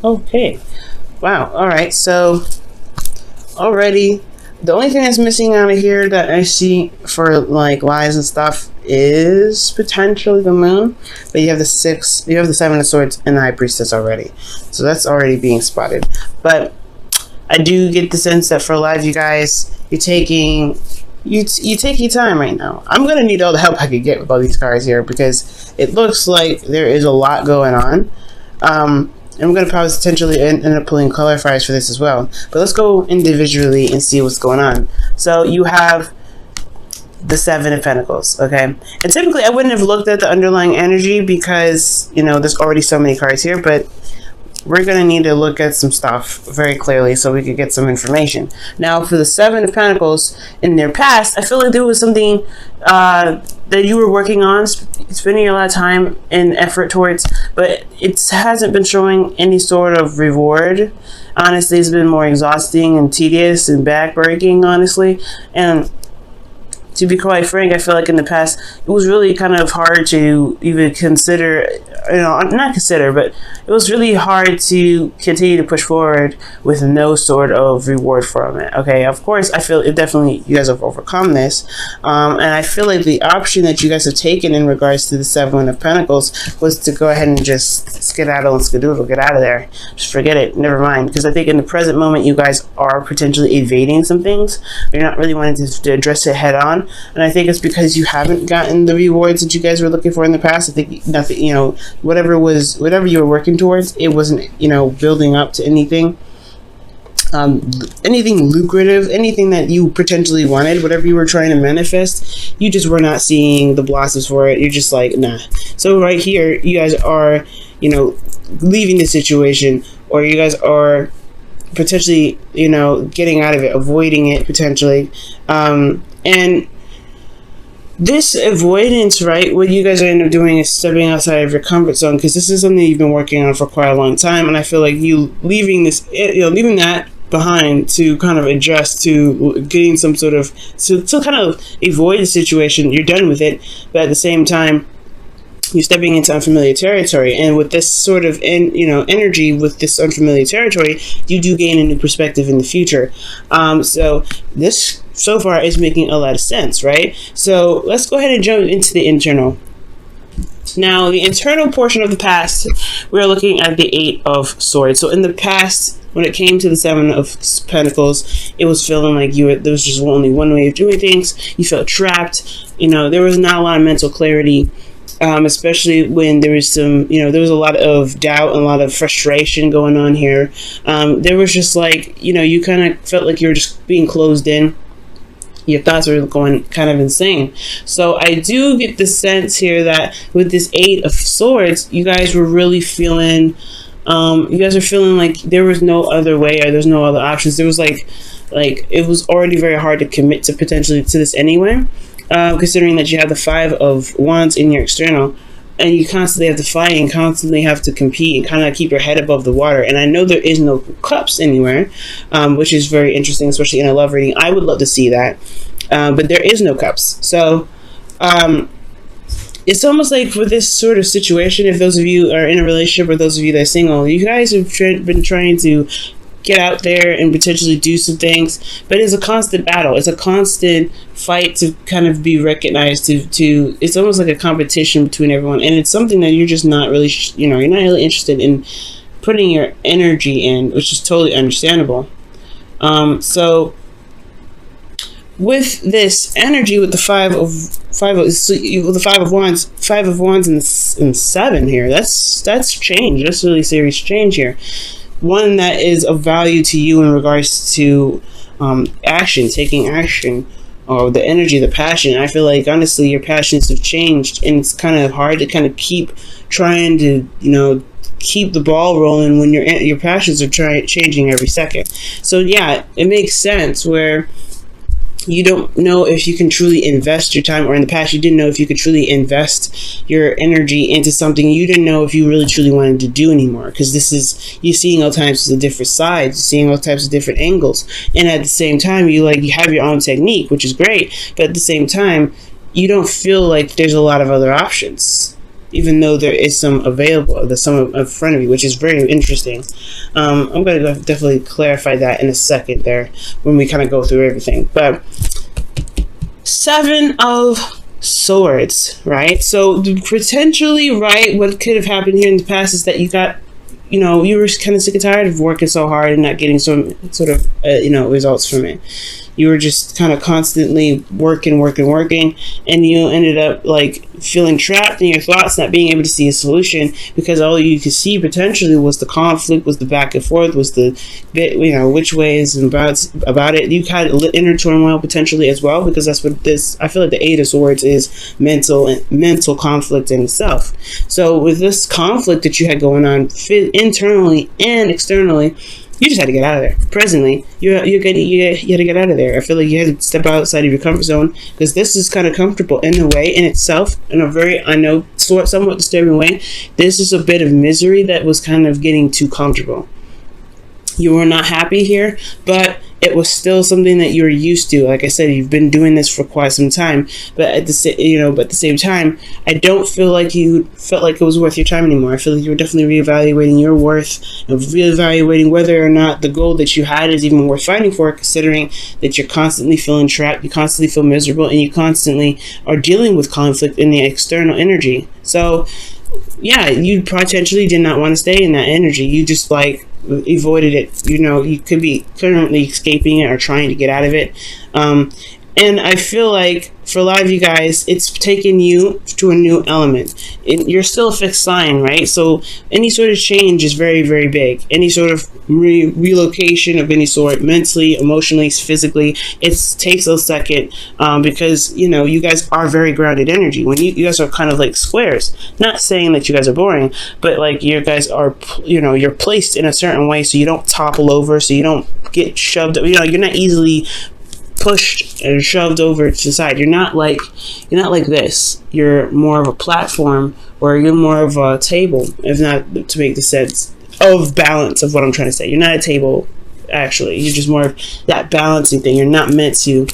Okay. Wow. All right. So already, the only thing that's missing out of here that I see for like lies and stuff is potentially the moon. But you have the seven of swords and the high priestess already. So that's already being spotted. But I do get the sense that for a lot of you guys, you're taking you take your time right now. I'm gonna need all the help I could get with all these cards here because it looks like there is a lot going on. I'm going to probably potentially end up pulling clarifiers for this as well. But let's go individually and see what's going on. So you have the Seven of Pentacles, okay? And typically I wouldn't have looked at the underlying energy because, you know, there's already so many cards here, but we're going to need to look at some stuff very clearly so we could get some information. Now, for the Seven of Pentacles, in their past, I feel like there was something that you were working on, spending a lot of time and effort towards, but it hasn't been showing any sort of reward. Honestly, it's been more exhausting and tedious and backbreaking, honestly. And to be quite frank, I feel like in the past, it was really kind of hard to even consider, you know, not consider, but it was really hard to continue to push forward with no sort of reward from it. Okay, of course, I feel it definitely, you guys have overcome this. And I feel like the option that you guys have taken in regards to the Seven of Pentacles was to go ahead and just skedaddle and skedoodle, get out of there. Just forget it, never mind. Because I think in the present moment, you guys are potentially evading some things. You're not really wanting to address it head on. And I think it's because you haven't gotten the rewards that you guys were looking for in the past. I think nothing, you know, whatever you were working towards, it wasn't, you know, building up to anything. Anything lucrative, anything that you potentially wanted, whatever you were trying to manifest, you just were not seeing the blossoms for it. You're just like, nah. So right here, you guys are, you know, leaving the situation, or you guys are potentially, you know, getting out of it, avoiding it potentially. And this avoidance, right, what you guys are end up doing is stepping outside of your comfort zone, because this is something you've been working on for quite a long time. And I feel like you leaving this, you know, leaving that behind to kind of adjust to getting some sort of, to kind of avoid the situation. You're done with it, but at the same time, you're stepping into unfamiliar territory. And with this sort of energy with this unfamiliar territory, you do gain a new perspective in the future. So this so far is making a lot of sense, right? So let's go ahead and jump into the internal. Now, the internal portion of the past, we're looking at the Eight of Swords. So in the past, when it came to the Seven of Pentacles, it was feeling like there was just only one way of doing things. You felt trapped. You know, there was not a lot of mental clarity. Especially when there was there was a lot of doubt and a lot of frustration going on here. There was just like, you kind of felt like you were just being closed in. Your thoughts were going kind of insane. So I do get the sense here that with this Eight of Swords, you guys were really feeling, like there was no other way, or there's no other options. There was like it was already very hard to commit to potentially to this anyway. Considering that you have the Five of Wands in your external, and you constantly have to fight and constantly have to compete and kind of keep your head above the water. And I know there is no cups anywhere, which is very interesting, especially in a love reading. I would love to see that, but there is no cups. So it's almost like with this sort of situation, if those of you are in a relationship or those of you that are single, you guys have been trying to get out there and potentially do some things, but it's a constant battle. It's a constant fight to kind of be recognized, to it's almost like a competition between everyone, and it's something that you're just not really you're not really interested in putting your energy in, which is totally understandable. So with this energy, with the Five of Wands and Seven here, that's change. That's really serious change here. One that is of value to you in regards to action, taking action, or the energy, the passion. I feel like honestly your passions have changed, and it's kind of hard to kind of keep trying to keep the ball rolling when your passions are changing every second. So yeah, it makes sense where you don't know if you can truly invest your time, or in the past you didn't know if you could truly invest your energy into something you didn't know if you really truly wanted to do anymore, because you're seeing all types of different sides, you're seeing all types of different angles, and at the same time you have your own technique, which is great, but at the same time you don't feel like there's a lot of other options. even though there is some available, there's some in front of you, which is very interesting. I'm going to definitely clarify that in a second there when we kind of go through everything. But Seven of Swords, right? So potentially, right, what could have happened here in the past is that you got, you know, you were kind of sick and tired of working so hard and not getting some sort of, you know, results from it. You were just kind of constantly working, and you ended up like feeling trapped in your thoughts, not being able to see a solution, because all you could see potentially was the conflict, was the back and forth, was the bit, you know, which ways and about it. You had inner turmoil potentially as well, because that's what this, I feel like the Eight of Swords is mental conflict in itself. So with this conflict that you had going on internally and externally, you just had to get out of there. Presently, you had to get out of there. I feel like you had to step outside of your comfort zone, because this is kind of comfortable in a way in itself, in a very, I know, somewhat disturbing way. This is a bit of misery that was kind of getting too comfortable. You were not happy here, but it was still something that you were used to. Like I said, you've been doing this for quite some time, but at the same time, I don't feel like you felt like it was worth your time anymore. I feel like you were definitely reevaluating your worth and reevaluating whether or not the goal that you had is even worth fighting for, considering that you're constantly feeling trapped, you constantly feel miserable, and you constantly are dealing with conflict in the external energy. So yeah, you potentially did not want to stay in that energy. You just like avoided it. You know, you could be currently escaping it or trying to get out of it. And I feel like for a lot of you guys, it's taken you to a new element. You're still a fixed sign, right? So any sort of change is very, very big. Any sort of relocation of any sort, mentally, emotionally, physically, it takes a second, because, you know, you guys are very grounded energy. When you guys are kind of like squares. Not saying that you guys are boring, but like you guys are, you know, you're placed in a certain way so you don't topple over, so you don't get shoved, you know, you're not easily pushed and shoved over to the side. You're not like this. You're more of a platform, or you're more of a table, if not to make the sense of balance of what I'm trying to say. You're not a table, actually. You're just more of that balancing thing. You're not meant to,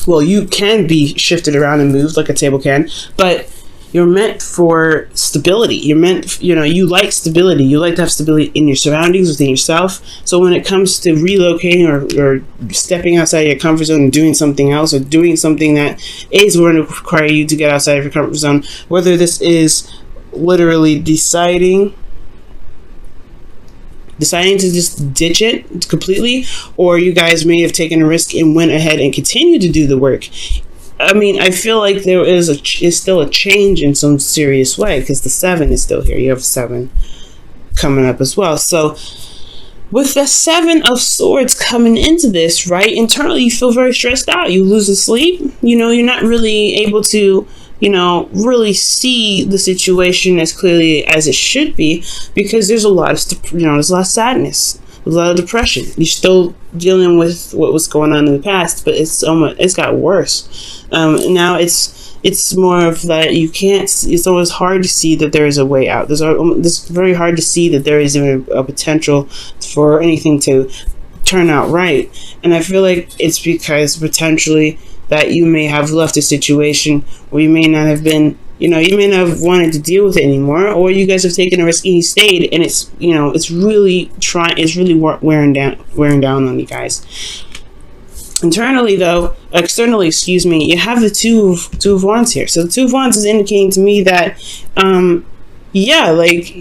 well, you can be shifted around and moved like a table can, but you're meant for stability. You're meant, you know, you like stability. You like to have stability in your surroundings, within yourself. So when it comes to relocating or stepping outside your comfort zone and doing something else, or doing something that is going to require you to get outside of your comfort zone, whether this is literally deciding to just ditch it completely, or you guys may have taken a risk and went ahead and continued to do the work. I mean, I feel like there is still a change in some serious way, because the 7 is still here. You have 7 coming up as well. So with the 7 of Swords coming into this, right, internally you feel very stressed out. You lose the sleep. You know, you're not really able to, you know, really see the situation as clearly as it should be, because there's a lot of, you know, there's a lot of sadness. A lot of depression. You're still dealing with what was going on in the past, but it's got worse. Now it's more of that you can't. It's always hard to see that there is a way out. It's very hard to see that there is even a potential for anything to turn out right. And I feel like it's because potentially that you may have left a situation where you may not have been, you know, you may not have wanted to deal with it anymore, or you guys have taken a risk and you stayed, and it's, you know, it's really wearing down on you guys. Internally, though, externally, excuse me, you have the two of Wands here. So the 2 of Wands is indicating to me that, yeah, like,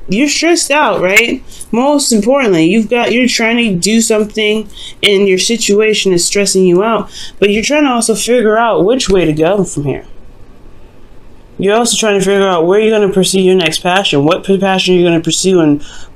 you're stressed out, right? Most importantly, you're trying to do something and your situation is stressing you out, but you're trying to also figure out which way to go from here. You're also trying to figure out where you're going to pursue your next passion, what passion you're going to pursue,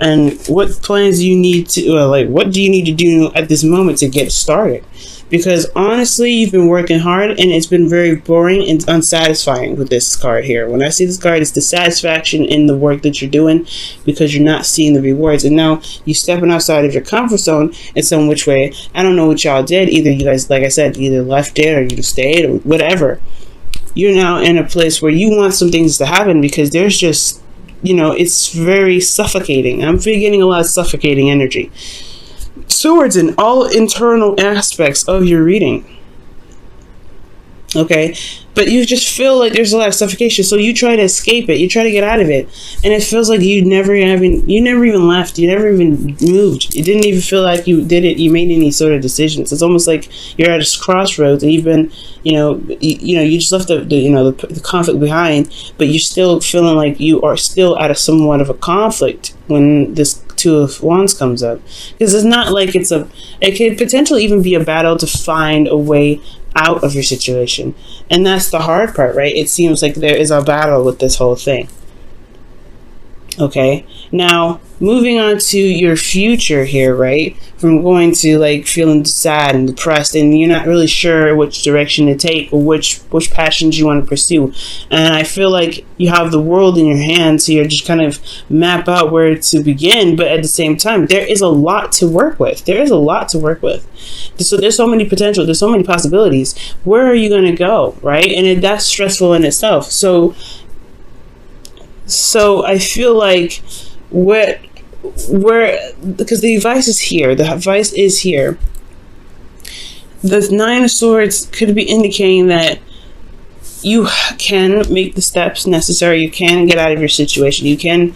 and what plans you need to, like, what do you need to do at this moment to get started? Because honestly, you've been working hard and it's been very boring and unsatisfying with this card here. When I see this card, it's dissatisfaction in the work that you're doing because you're not seeing the rewards. And now you're stepping outside of your comfort zone in some which way. I don't know what y'all did. Either you guys, like I said, either left it or you stayed or whatever. You're now in a place where you want some things to happen because there's just, you know, it's very suffocating. I'm getting a lot of suffocating energy. Swords in all internal aspects of your reading. Okay, but you just feel like there's a lot of suffocation, so you try to escape it, you try to get out of it, and it feels like you never even left, you never even moved, it didn't even feel like you made any sort of decisions. It's almost like you're at a crossroads, and you've been, you just left the conflict behind, but you're still feeling like you are still at a somewhat of a conflict when this Two of Wands comes up, because it's not like it could potentially even be a battle to find a way out of your situation, and that's the hard part, right? It seems like there is a battle with this whole thing. Okay, now moving on to your future here, right? From going to like feeling sad and depressed, and you're not really sure which direction to take or which passions you want to pursue. And I feel like you have the world in your hands here, just kind of map out where to begin. But at the same time, there is a lot to work with. There is a lot to work with. So there's so many potential. There's so many possibilities. Where are you going to go, right? And that's stressful in itself. So I feel like because the advice is here. The advice is here. The Nine of Swords could be indicating that you can make the steps necessary. You can get out of your situation. You can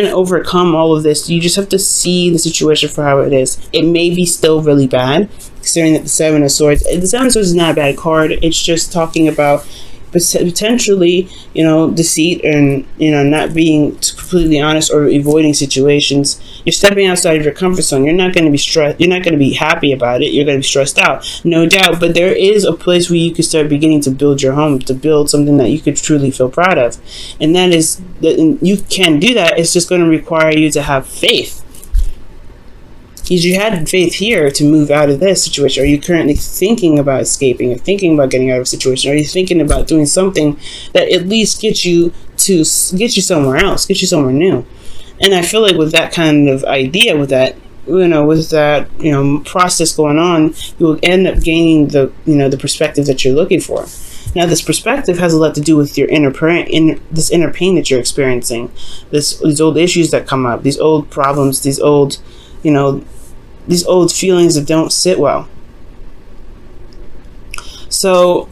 overcome all of this. You just have to see the situation for how it is. It may be still really bad, considering that the Seven of Swords. The Seven of Swords is not a bad card. It's just talking about potentially, deceit and, not being completely honest or avoiding situations. You're stepping outside of your comfort zone. You're not going to be stressed. You're not going to be happy about it. You're going to be stressed out, no doubt. But there is a place where you can start beginning to build your home, to build something that you could truly feel proud of. And that is, you can do that. It's just going to require you to have faith. Because you had faith here to move out of this situation. Are you currently thinking about escaping or thinking about getting out of a situation? Are you thinking about doing something that at least get you somewhere else, get you somewhere new? And I feel like with that kind of idea, with that process going on, you will end up gaining the perspective that you're looking for. Now, this perspective has a lot to do with your this inner pain that you're experiencing, these old issues that come up, these old problems, these old feelings that don't sit well. So,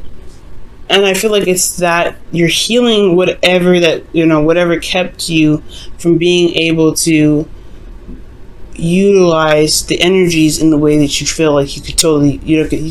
and I feel like it's that you're healing whatever kept you from being able to utilize the energies in the way that you feel like you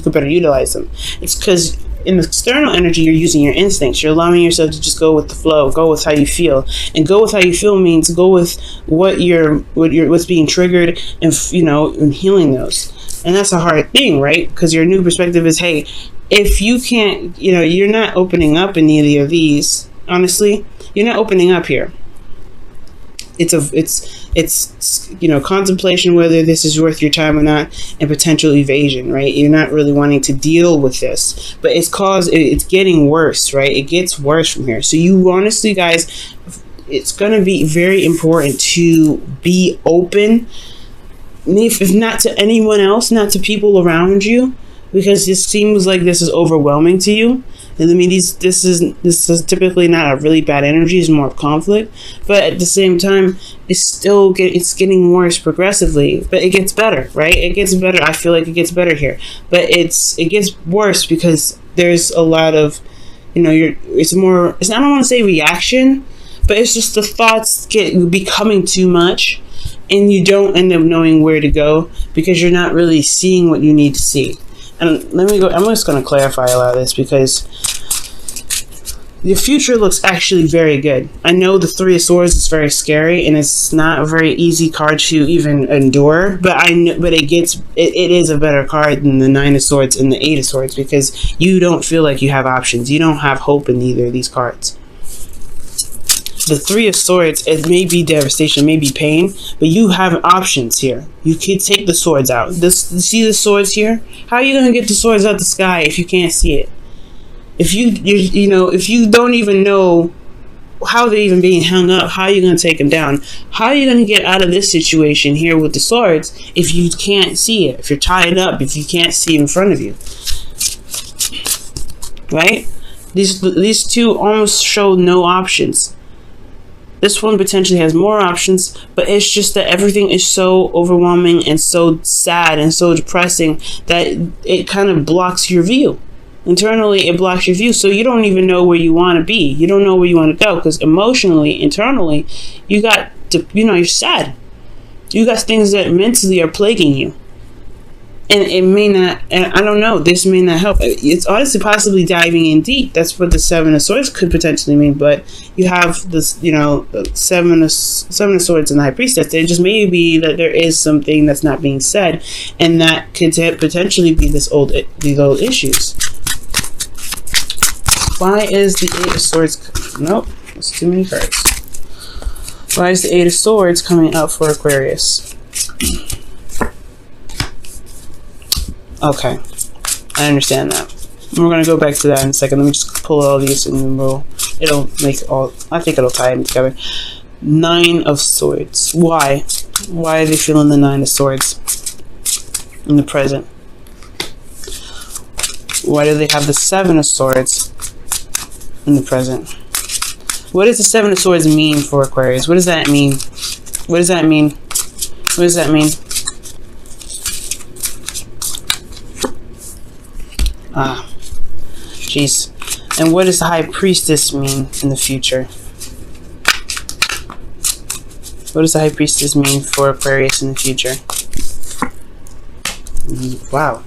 could better utilize them. It's because in the external energy, you're using your instincts. You're allowing yourself to just go with the flow, go with how you feel. And go with how you feel means go with what's being triggered, and and healing those. And that's a hard thing, right? Because your new perspective is, hey, if you can't, you're not opening up in any of these. Honestly, you're not opening up here. It's contemplation whether this is worth your time or not, and potential evasion, right? You're not really wanting to deal with this, but it's getting worse, right? It gets worse from here. So you honestly, guys, it's going to be very important to be open, if not to anyone else, not to people around you, because this seems like this is overwhelming to you. And I mean, this is typically not a really bad energy. It's more of conflict, but at the same time, it's getting worse progressively. But it gets better, right? It gets better. I feel like it gets better here, but it gets worse because there's a lot of, I don't want to say reaction, but it's just the thoughts becoming too much, and you don't end up knowing where to go because you're not really seeing what you need to see. And I'm just going to clarify a lot of this because the future looks actually very good. I know the Three of Swords is very scary and it's not a very easy card to even endure, but it is a better card than the Nine of Swords and the Eight of Swords because you don't feel like you have options. You don't have hope in either of these cards. The Three of Swords, it may be devastation, it may be pain, but you have options here. You could take the swords out. See the swords here? How are you going to get the swords out the sky if you can't see it? If you don't even know how they're even being hung up, how are you going to take them down? How are you going to get out of this situation here with the swords if you can't see it? If you're tied up, if you can't see in front of you, right? These two almost show no options. This one potentially has more options, but it's just that everything is so overwhelming and so sad and so depressing that it kind of blocks your view. internally it blocks your view, so you don't even know where you want to be. You don't know where you want to go, because emotionally, internally, you got to, you're sad. You got things that mentally are plaguing you. And it may not, and I don't know, this may not help. It's honestly possibly diving in deep. That's what the Seven of Swords could potentially mean. But you have this, the Seven of Swords and the High Priestess. It just may be that there is something that's not being said, and that could potentially be these old issues. Why is the Eight of Swords? Nope, that's too many cards. Why is the Eight of Swords coming up for Aquarius? Okay, I understand that. We're going to go back to that in a second. Let me just pull all these and then it'll make all, I think it'll tie them together. Nine of Swords. Why? Why are they feeling the Nine of Swords in the present? Why do they have the Seven of Swords in the present? What does the Seven of Swords mean for Aquarius? What does that mean? What does that mean? What does that mean? Ah, jeez. And what does the High Priestess mean in the future? What does the High Priestess mean for Aquarius in the future? Wow.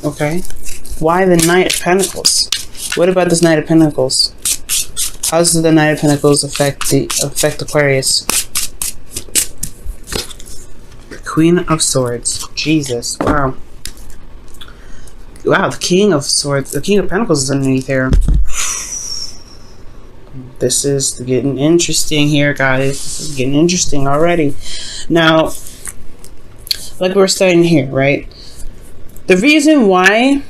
Okay. Why the Knight of Pentacles? What about this Knight of Pentacles? How does the Knight of Pentacles affect Aquarius? Queen of Swords. Jesus. Wow. Wow, the King of Swords, the King of Pentacles is underneath here. This is getting interesting here, guys. This is getting interesting already. Now, like we're starting here, right? The reason why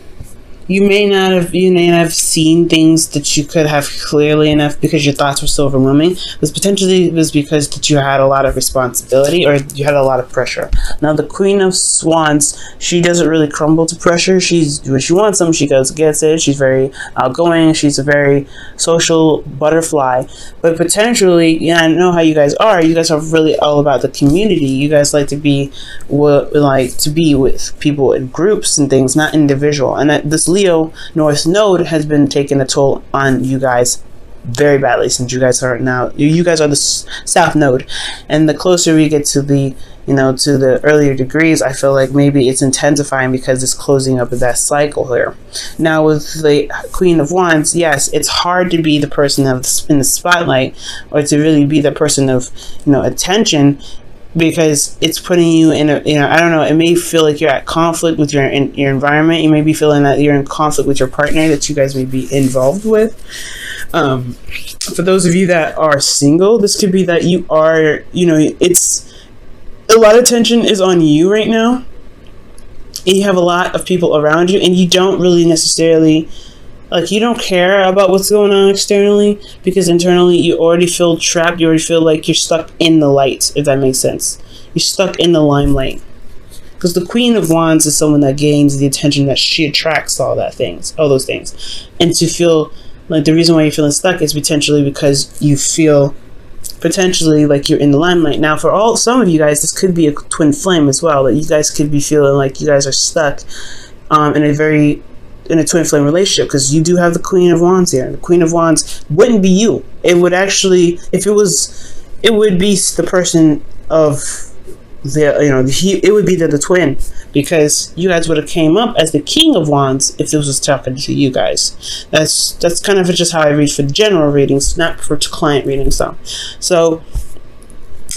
you may not have seen things that you could have clearly enough because your thoughts were so overwhelming was because that you had a lot of responsibility or you had a lot of pressure. Now the Queen of Wands, she doesn't really crumble to pressure. When she wants something, she goes gets it. She's very outgoing. She's a very social butterfly. But potentially, I know how you guys are. You guys are really all about the community. You guys like to be with people in groups and things, not individual. And that this Leo North Node has been taking a toll on you guys very badly, since you guys are the South Node, and the closer we get to the to the earlier degrees, I feel like maybe it's intensifying because it's closing up that cycle here. Now with the Queen of Wands, yes, it's hard to be the person in the spotlight, or to really be the person of attention, because it's putting you in a, I don't know, it may feel like you're at conflict with your environment. You may be feeling that you're in conflict with your partner that you guys may be involved with. For those of you that are single, this could be that you are, it's a lot of tension is on you right now. And you have a lot of people around you, and you don't really necessarily, you don't care about what's going on externally, because internally you already feel trapped. You already feel like you're stuck in the light, if that makes sense. You're stuck in the limelight. Because the Queen of Wands is someone that gains the attention, that she attracts all those things. And to feel like the reason why you're feeling stuck is potentially because you feel potentially like you're in the limelight. Now for some of you guys, this could be a twin flame as well, that you guys could be feeling like you guys are stuck in a twin flame relationship, because you do have the Queen of Wands here. The Queen of Wands wouldn't be you. It would actually, if it was, it would be the person of it would be the twin, because you guys would have came up as the King of Wands if this was talking to you guys. That's kind of just how I read for the general readings, not for client readings though. So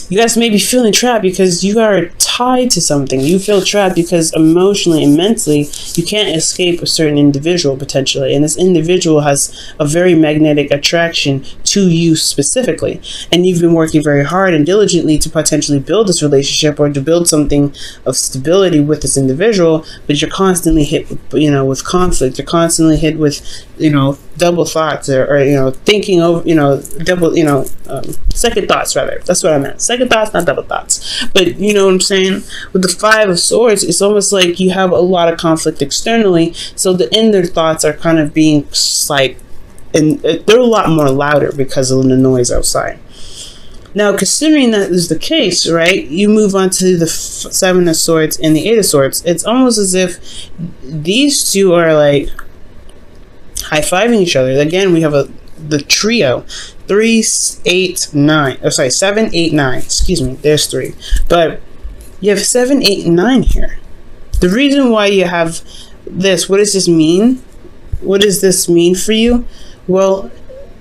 you guys may be feeling trapped because you are tied to something. You feel trapped because emotionally and mentally you can't escape a certain individual potentially, and this individual has a very magnetic attraction to you specifically, and you've been working very hard and diligently to potentially build this relationship or to build something of stability with this individual, but you're constantly hit with conflict. You're constantly hit with double thoughts or thinking over second thoughts, rather. That's what I meant. Second thoughts, not double thoughts. But you know what I'm saying? With the Five of Swords, it's almost like you have a lot of conflict externally, so the inner thoughts are kind of being and they're a lot more louder because of the noise outside. Now, considering that is the case, right, you move on to the Seven of Swords and the Eight of Swords. It's almost as if these two are like high-fiving each other. Again, we have the trio, 3, 8, 9. Oh, sorry, 7, 8, 9. Excuse me, there's 3. But you have 7, 8, and 9 here. The reason why you have this, what does this mean? What does this mean for you? Well,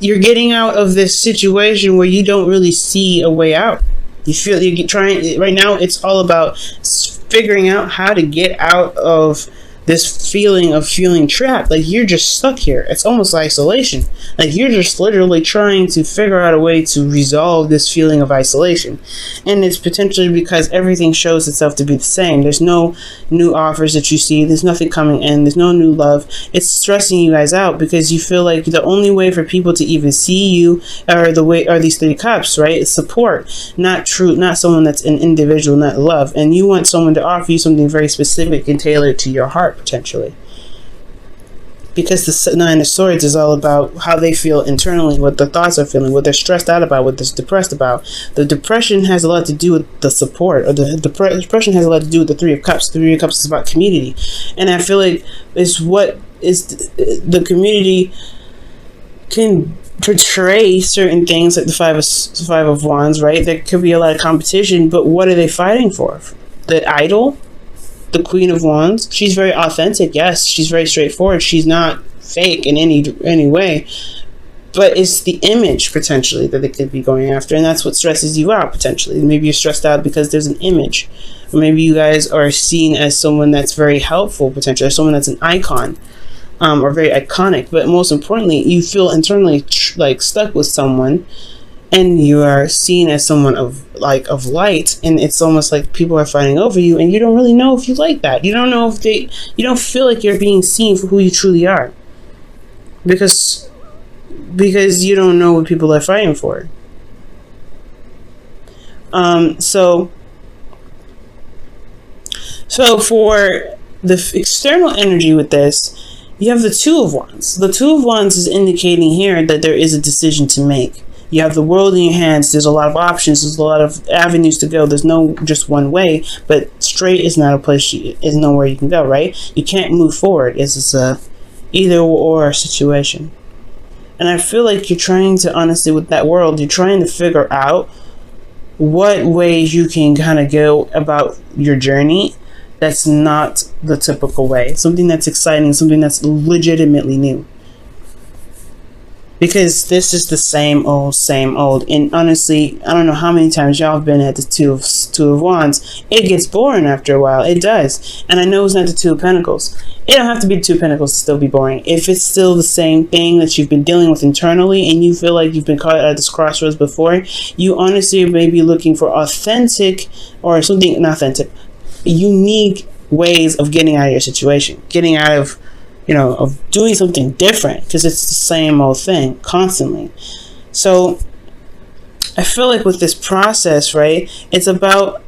you're getting out of this situation where you don't really see a way out. You feel you're trying, right now it's all about figuring out how to get out of this feeling of feeling trapped. Like you're just stuck here. It's almost isolation. Like you're just literally trying to figure out a way to resolve this feeling of isolation. And it's potentially because everything shows itself to be the same. There's no new offers that you see. There's nothing coming in. There's no new love. It's stressing you guys out because you feel like the only way for people to even see you are these 3 cups, right? It's support, not someone that's an individual, not love. And you want someone to offer you something very specific and tailored to your heart, potentially, because the Nine of Swords is all about how they feel internally, what the thoughts are feeling, what they're stressed out about, what they're depressed about. The depression has a lot to do with the support, or the depression has a lot to do with the Three of Cups. The Three of Cups is about community, and I feel like it's what is the community can portray certain things, like the Five of Wands, right? There could be a lot of competition, but what are they fighting for? The idol, the Queen of Wands, she's very authentic. Yes, she's very straightforward. She's not fake in any way, but it's the image potentially that they could be going after, and that's what stresses you out potentially. Maybe you're stressed out because there's an image, or maybe you guys are seen as someone that's very helpful potentially, or someone that's an icon, or very iconic. But most importantly, you feel internally like stuck with someone, and you are seen as someone of light, and it's almost like people are fighting over you, and you don't really know if you like that. You don't know if you don't feel like you're being seen for who you truly are, because you don't know what people are fighting for. So for the external energy with this, you have the Two of Wands. The Two of Wands is indicating here that there is a decision to make. You have the world in your hands. There's a lot of options. There's a lot of avenues to go. There's no just one way, but straight is not a place, is nowhere you can go, right? You can't move forward. It's a either or situation. And I feel like you're trying to, honestly, with that world, you're trying to figure out what ways you can kind of go about your journey that's not the typical way. Something that's exciting, something that's legitimately new. Because this is the same old. And honestly, I don't know how many times y'all have been at the Two of Wands. It gets boring after a while. It does. And I know it's not the Two of Pentacles. It don't have to be the Two of Pentacles to still be boring. If it's still the same thing that you've been dealing with internally, and you feel like you've been caught at this crossroads before, you honestly may be looking for authentic, or something, not authentic, unique ways of getting out of your situation. Getting out of, of doing something different, because it's the same old thing constantly. So I feel like with this process, right, it's about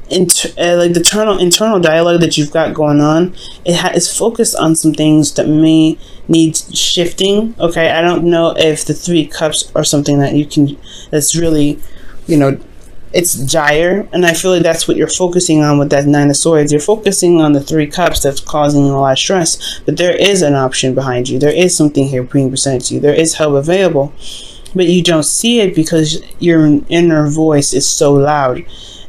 like the internal dialogue that you've got going on. It's focused on some things that may need shifting. Okay, I don't know if the Three Cups are something that you can, that's really, it's dire, and I feel like that's what you're focusing on with that Nine of Swords. You're focusing on the Three Cups that's causing you a lot of stress, but there is an option behind you. There is something here being presented to you. There is help available, but you don't see it because your inner voice is so loud,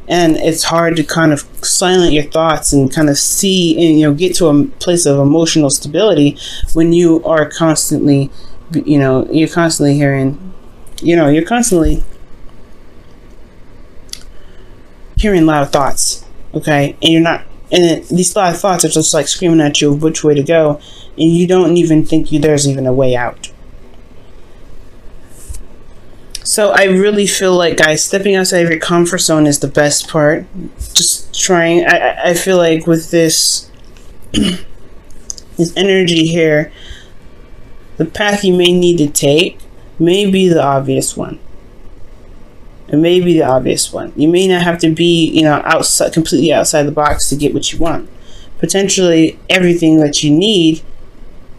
and it's hard to kind of silence your thoughts and kind of see and get to a place of emotional stability when you are constantly, you're constantly hearing, you're constantly hearing loud thoughts, okay? And you're not, and these loud thoughts are just like screaming at you which way to go, and you don't even think there's even a way out. So I really feel like, guys, stepping outside of your comfort zone is the best part. Just trying, I feel like with this this energy here, the path you may need to take may be the obvious one. It may be the obvious one. You may not have to be, completely outside the box to get what you want. Potentially, everything that you need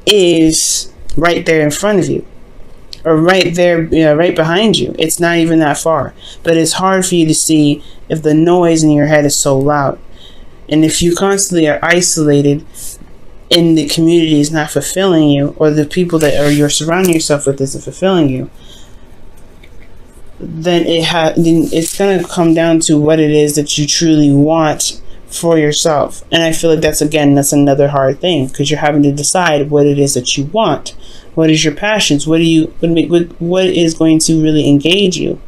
is right there in front of you. or right there, right behind you. It's not even that far. But it's hard for you to see if the noise in your head is so loud. And if you constantly are isolated and the community is not fulfilling you, or the people that you're surrounding yourself with isn't fulfilling you, then it's going to come down to what it is that you truly want for yourself. And I feel like that's another hard thing, because you're having to decide what it is that you want. What is your passions? What is going to really engage you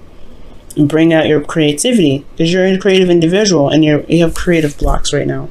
and bring out your creativity? Because you're a creative individual and you have creative blocks right now.